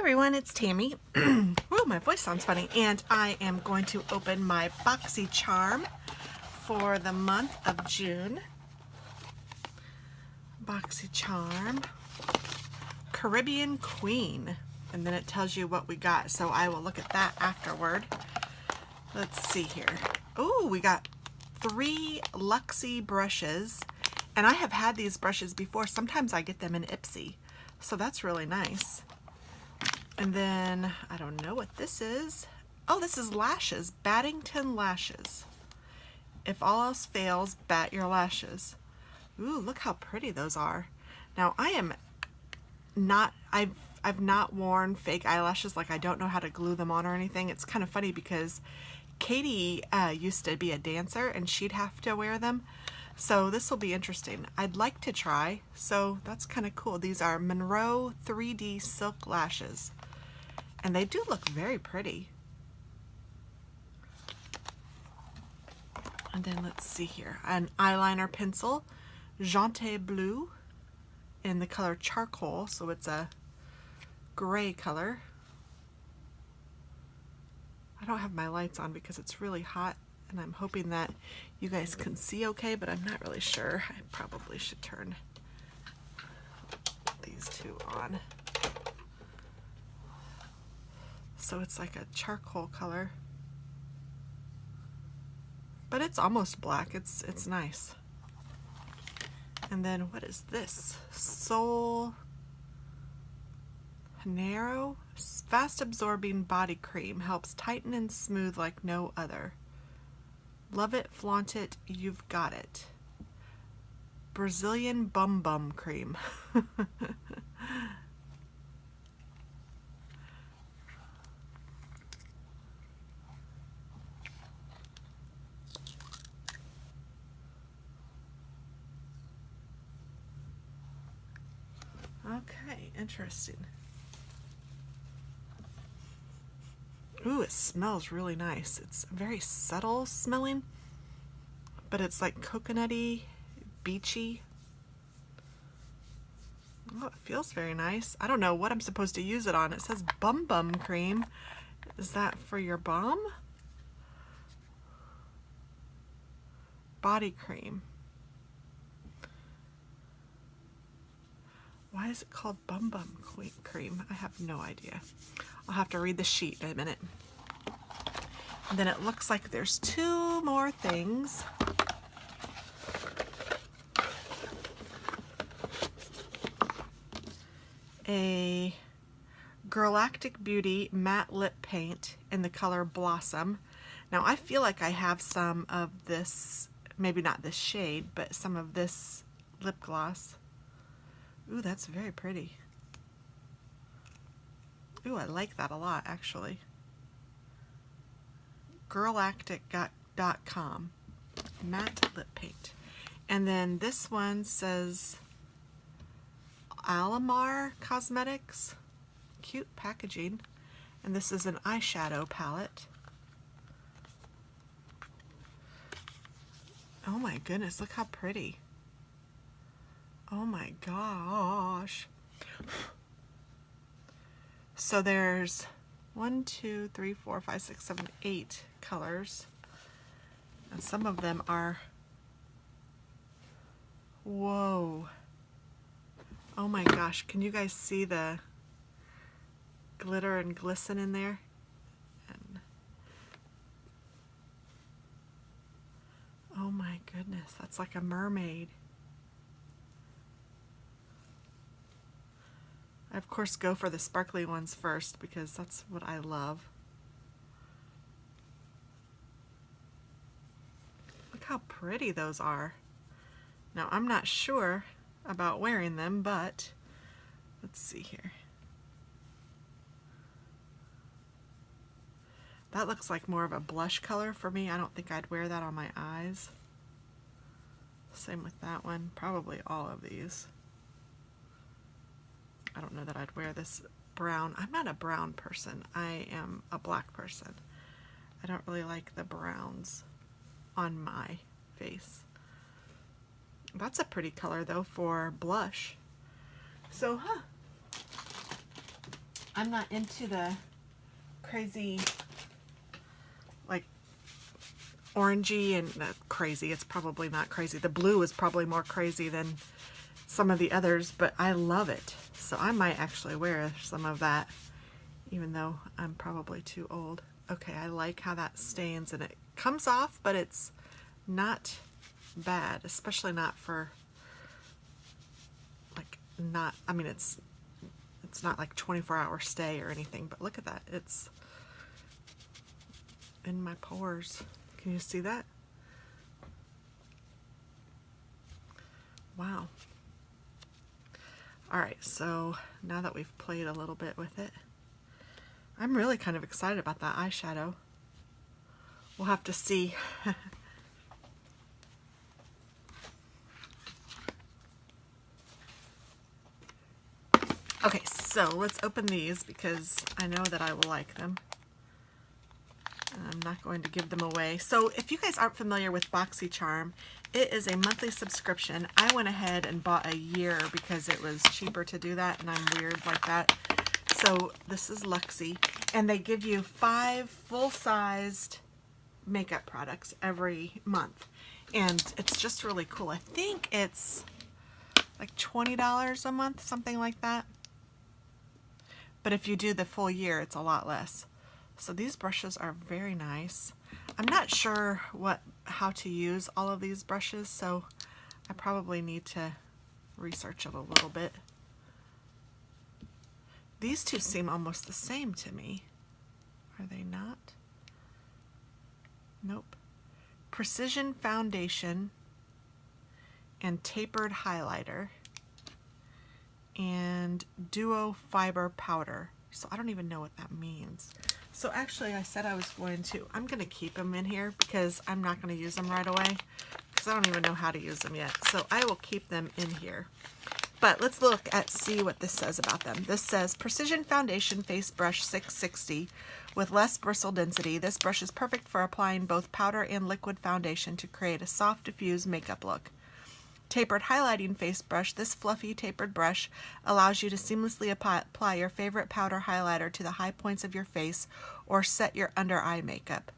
everyone, it's Tammy. Oh, my voice sounds funny. And I am going to open my BoxyCharm for the month of June. BoxyCharm, Caribbean Queen. And then it tells you what we got, so I will look at that afterward. Let's see here. Oh, we got 3 Luxie brushes. And I have had these brushes before. Sometimes I get them in Ipsy. So that's really nice. And then, I don't know what this is. Oh, this is lashes. Battington lashes. If all else fails, bat your lashes. Ooh, look how pretty those are. Now, I've not worn fake eyelashes. Like, I don't know how to glue them on or anything. It's kind of funny because Katie used to be a dancer and she'd have to wear them. So this will be interesting. I'd like to try. So that's kind of cool. These are Monroe 3D Silk Lashes. And they do look very pretty. And then let's see here. An eyeliner pencil, Jante Bleu, in the color Charcoal. So it's a gray color. I don't have my lights on because it's really hot. And I'm hoping that you guys can see okay, but I'm not really sure. I probably should turn these two on. So it's like a charcoal color, but it's almost black. It's nice. And then what is this? Sol Janeiro Fast Absorbing Body Cream, helps tighten and smooth like no other. Love it, flaunt it, you've got it. Brazilian Bum Bum Cream. Okay, interesting. Ooh, it smells really nice. It's very subtle smelling, but it's like coconutty, beachy. Oh, it feels very nice. I don't know what I'm supposed to use it on. It says Bum Bum Cream. Is that for your bum? Body cream. Why is it called Bum Bum Cream? I have no idea. I'll have to read the sheet in a minute. And then it looks like there's 2 more things. A Galactic Beauty matte lip paint in the color Blossom. Now I feel like I have some of this, maybe not this shade, but some of this lip gloss. Ooh, that's very pretty. Ooh, I like that a lot, actually. Girlactic.com matte lip paint. And then this one says Alamar Cosmetics. Cute packaging. And this is an eyeshadow palette. Oh my goodness, look how pretty. Oh my gosh. So there's 1, 2, 3, 4, 5, 6, 7, 8 colors. And some of them are, whoa. Oh my gosh, can you guys see the glitter and glisten in there? And oh my goodness, that's like a mermaid. I of course go for the sparkly ones first because that's what I love. Look how pretty those are. Now I'm not sure about wearing them, but let's see here. That looks like more of a blush color for me. I don't think I'd wear that on my eyes. Same with that one, probably all of these. I don't know that I'd wear this brown. I'm not a brown person. I am a black person. I don't really like the browns on my face. That's a pretty color though for blush. So, I'm not into the crazy, like, orangey and crazy. It's probably not crazy. The blue is probably more crazy than some of the others, but I love it. So I might actually wear some of that, even though I'm probably too old. Okay, I like how that stains and it comes off, but it's not bad, especially not for, like, not, I mean, it's not like 24-hour stay or anything, but look at that. It's in my pores. Can you see that? Wow. All right, so now that we've played a little bit with it, I'm really kind of excited about that eyeshadow. We'll have to see. Okay, so let's open these because I know that I will like them. I'm not going to give them away. So if you guys aren't familiar with BoxyCharm, it is a monthly subscription. I went ahead and bought a year because it was cheaper to do that, and I'm weird like that. So this is Luxie, and they give you 5 full-sized makeup products every month, and it's just really cool. I think it's like $20 a month, something like that. But if you do the full year, it's a lot less. So these brushes are very nice. I'm not sure how to use all of these brushes, so I probably need to research it a little bit. These two seem almost the same to me. Are they not? Nope. Precision Foundation and Tapered Highlighter and Duo Fiber Powder. So I don't even know what that means. So actually I said I'm going to keep them in here because I'm not going to use them right away because I don't even know how to use them yet. So I will keep them in here. But let's see what this says about them. This says Precision Foundation Face Brush 660 with less bristle density. This brush is perfect for applying both powder and liquid foundation to create a soft, diffused makeup look. Tapered Highlighting Face Brush. This fluffy tapered brush allows you to seamlessly apply your favorite powder highlighter to the high points of your face or set your under eye makeup.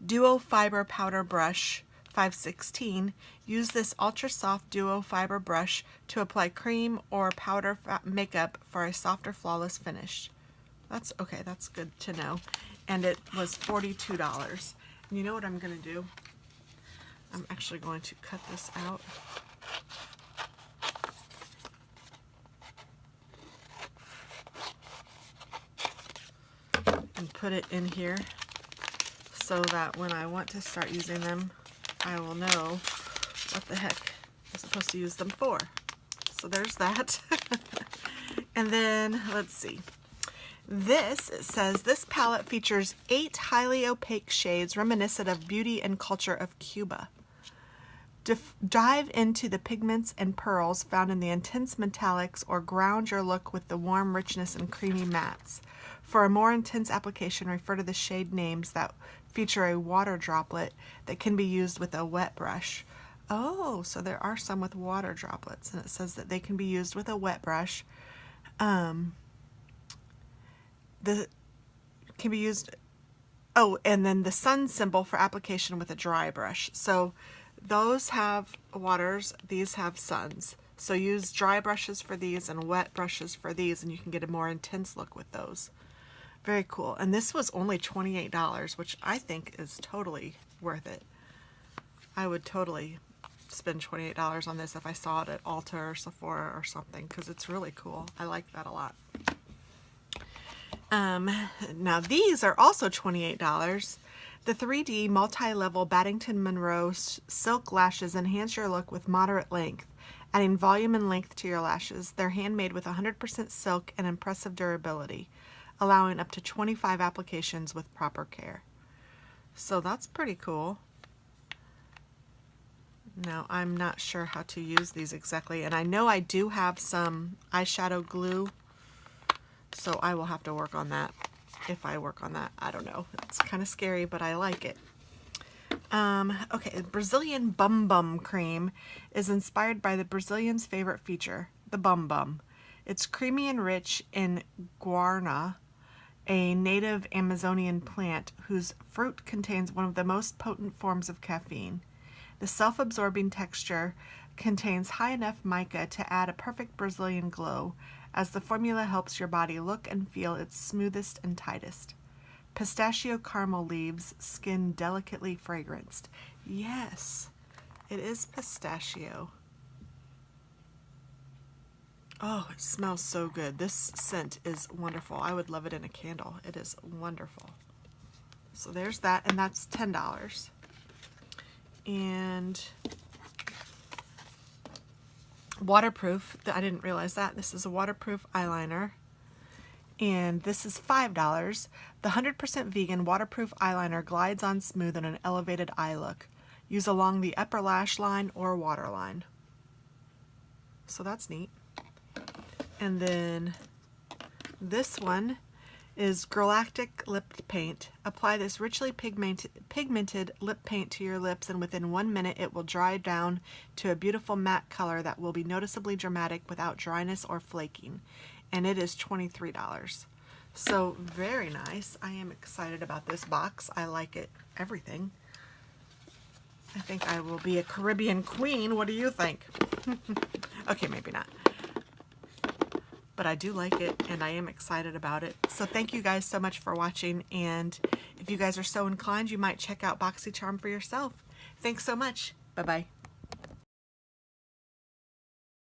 Duo Fiber Powder Brush 516. Use this ultra soft duo fiber brush to apply cream or powder makeup for a softer, flawless finish. That's okay, that's good to know. And it was $42. And you know what I'm going to do? I'm actually going to cut this out. And put it in here so that when I want to start using them, I will know what the heck I'm supposed to use them for. So there's that. And then let's see. It says this palette features 8 highly opaque shades reminiscent of beauty and culture of Cuba. Dive into the pigments and pearls found in the intense metallics or ground your look with the warm richness and creamy mattes. For a more intense application, refer to the shade names that feature a water droplet that can be used with a wet brush. Oh, so there are some with water droplets, and it says that they can be used with a wet brush. And then the sun symbol for application with a dry brush. So those have waters, these have suns. So use dry brushes for these and wet brushes for these, and you can get a more intense look with those. Very cool. And this was only $28, which I think is totally worth it. I would totally spend $28 on this if I saw it at Ulta or Sephora or something, because it's really cool. I like that a lot. Now these are also $28. The 3D multi-level Baddington Monroe silk lashes enhance your look with moderate length, adding volume and length to your lashes. They're handmade with 100% silk and impressive durability, allowing up to 25 applications with proper care. So that's pretty cool. Now I'm not sure how to use these exactly, and I know I do have some eyeshadow glue, so I will have to work on that. If I work on that, I don't know. It's kind of scary, but I like it. Okay, Brazilian Bum Bum Cream is inspired by the Brazilians' favorite feature, the bum bum. It's creamy and rich in guarana, a native Amazonian plant whose fruit contains one of the most potent forms of caffeine. The self-absorbing texture contains high enough mica to add a perfect Brazilian glow, as the formula helps your body look and feel its smoothest and tightest. Pistachio caramel leaves, skin delicately fragranced. Yes, it is pistachio. Oh, it smells so good. This scent is wonderful. I would love it in a candle. It is wonderful. So there's that, and that's $10. And waterproof, I didn't realize that. This is a waterproof eyeliner, and this is $5. The 100% vegan waterproof eyeliner glides on smooth in an elevated eye look. Use along the upper lash line or waterline. So that's neat. And then this one is Galactic Lip Paint. Apply this richly pigmented lip paint to your lips, and within 1 minute it will dry down to a beautiful matte color that will be noticeably dramatic without dryness or flaking. And it is $23. So very nice. I am excited about this box. I like it, everything. I think I will be a Caribbean queen. What do you think? Okay, maybe not. But I do like it, and I am excited about it. So thank you guys so much for watching, and if you guys are so inclined, you might check out BoxyCharm for yourself. Thanks so much. Bye-bye.